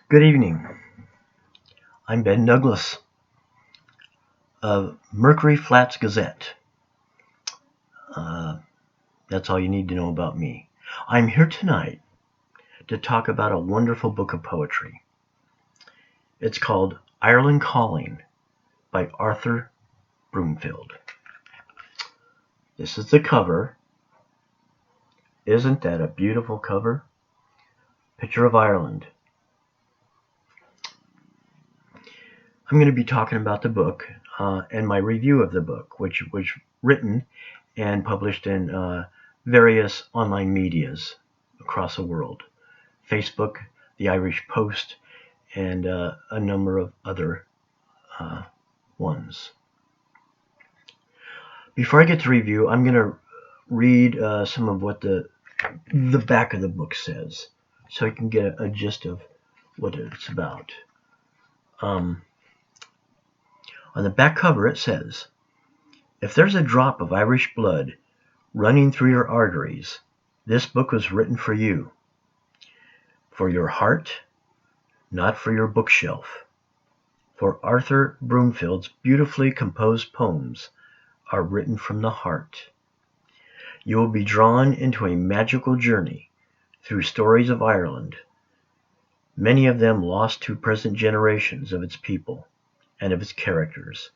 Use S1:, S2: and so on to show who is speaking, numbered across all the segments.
S1: Good evening. I'm Ben Douglas of Mercury Flats Gazette. That's all you need to know about me. I'm here tonight to talk about a wonderful book of poetry. It's called Ireland Calling by Arthur Broomfield. This is the cover. Isn't that a beautiful cover? Picture of Ireland. I'm going to be talking about the book and my review of the book, which was written and published in various online medias across the world. Facebook, the Irish Post, and a number of other ones. Before I get to review, I'm going to read some of what the back of the book says, so you can get a gist of what it's about. On the back cover it says, "If there's a drop of Irish blood running through your arteries, this book was written for you. For your heart, not for your bookshelf. For Arthur Broomfield's beautifully composed poems are written from the heart. You will be drawn into a magical journey through stories of Ireland, many of them lost to present generations of its people and of its characters,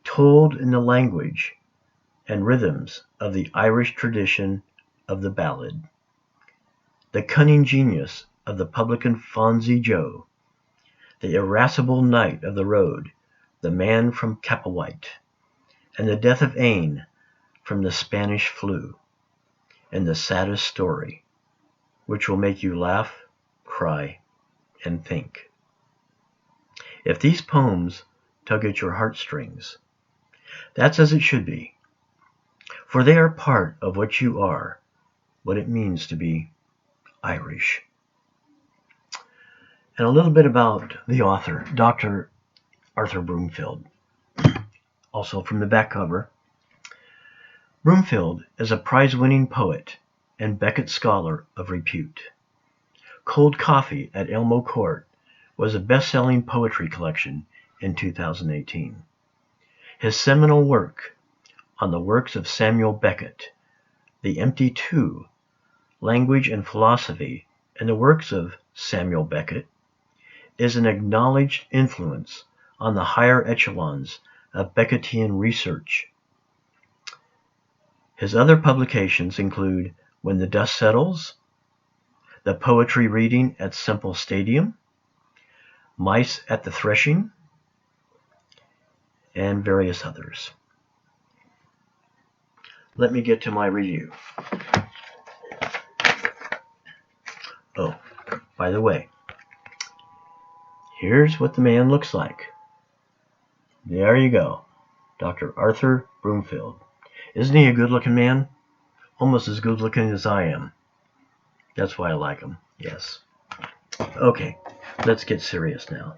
S1: told in the language and rhythms of the Irish tradition of the ballad. The cunning genius of the publican Fonzie Joe, the irascible knight of the road, the man from Capawhite, and the death of Aine from the Spanish flu, and the saddest story, which will make you laugh, cry, and think. If these poems tug at your heartstrings, that's as it should be, for they are part of what you are, what it means to be Irish." And a little bit about the author, Dr. Arthur Broomfield. Also from the back cover, Broomfield is a prize-winning poet and Beckett Scholar of repute. Cold Coffee at Elmo Court was a best-selling poetry collection in 2018. His seminal work on the works of Samuel Beckett, The Empty Two, Language and Philosophy, and the works of Samuel Beckett, is an acknowledged influence on the higher echelons of Beckettian research. His other publications include When the Dust Settles, The Poetry Reading at Semple Stadium, Mice at the Threshing, and various others. Let me get to my review. Oh, by the way, here's what the man looks like. There you go, Dr. Arthur Broomfield. Isn't he a good-looking man? Almost as good-looking as I am. That's why I like him, yes. Okay, let's get serious now.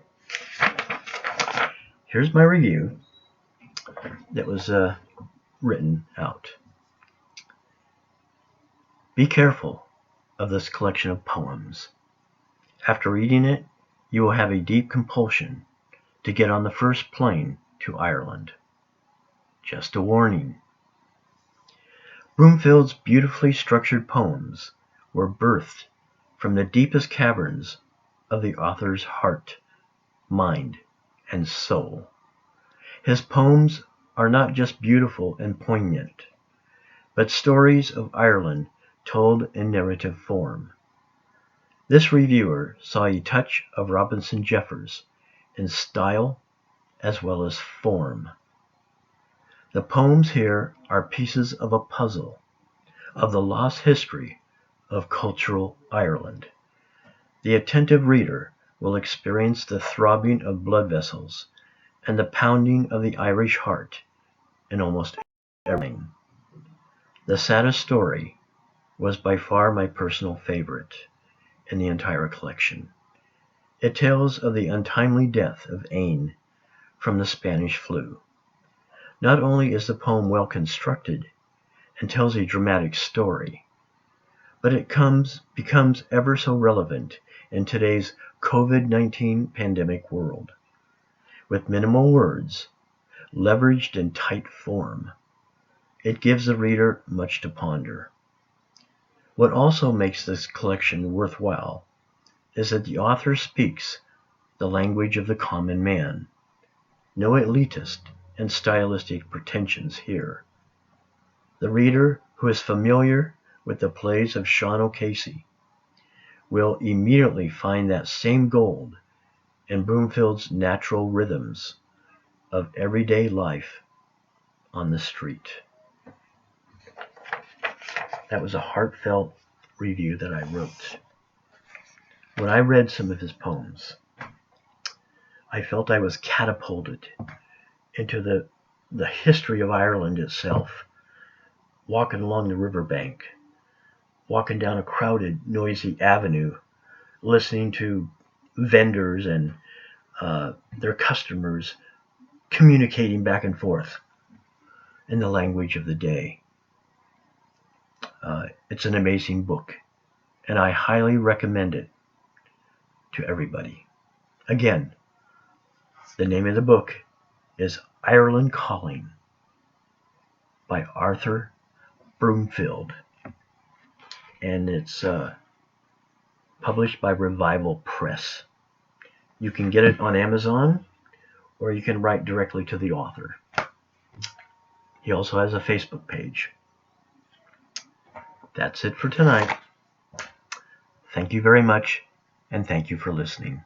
S1: Here's my review that was written out. Be careful of this collection of poems. After reading it, you will have a deep compulsion to get on the first plane to Ireland. Just a warning. Broomfield's beautifully structured poems were birthed from the deepest caverns of the author's heart, mind, and soul. His poems are not just beautiful and poignant, but stories of Ireland told in narrative form. This reviewer saw a touch of Robinson Jeffers in style as well as form. The poems here are pieces of a puzzle of the lost history of cultural Ireland. The attentive reader will experience the throbbing of blood vessels and the pounding of the Irish heart in almost everything. The saddest story was by far my personal favorite in the entire collection. It tells of the untimely death of Aine from the Spanish flu. Not only is the poem well constructed and tells a dramatic story, but it becomes ever so relevant in today's COVID-19 pandemic world. With minimal words, leveraged in tight form, it gives the reader much to ponder. What also makes this collection worthwhile is that the author speaks the language of the common man. No elitist and stylistic pretensions here. The reader who is familiar with the plays of Sean O'Casey will immediately find that same gold in Broomfield's natural rhythms of everyday life on the street. That was a heartfelt review that I wrote. When I read some of his poems, I felt I was catapulted into the history of Ireland itself, walking along the riverbank, walking down a crowded, noisy avenue, listening to vendors and their customers communicating back and forth in the language of the day. It's an amazing book, and I highly recommend it to everybody. Again, the name of the book is Ireland Calling by Arthur Broomfield, and it's published by Revival Press. You can get it on Amazon, or you can write directly to the author. He also has a Facebook page. That's it for tonight. Thank you very much, and thank you for listening.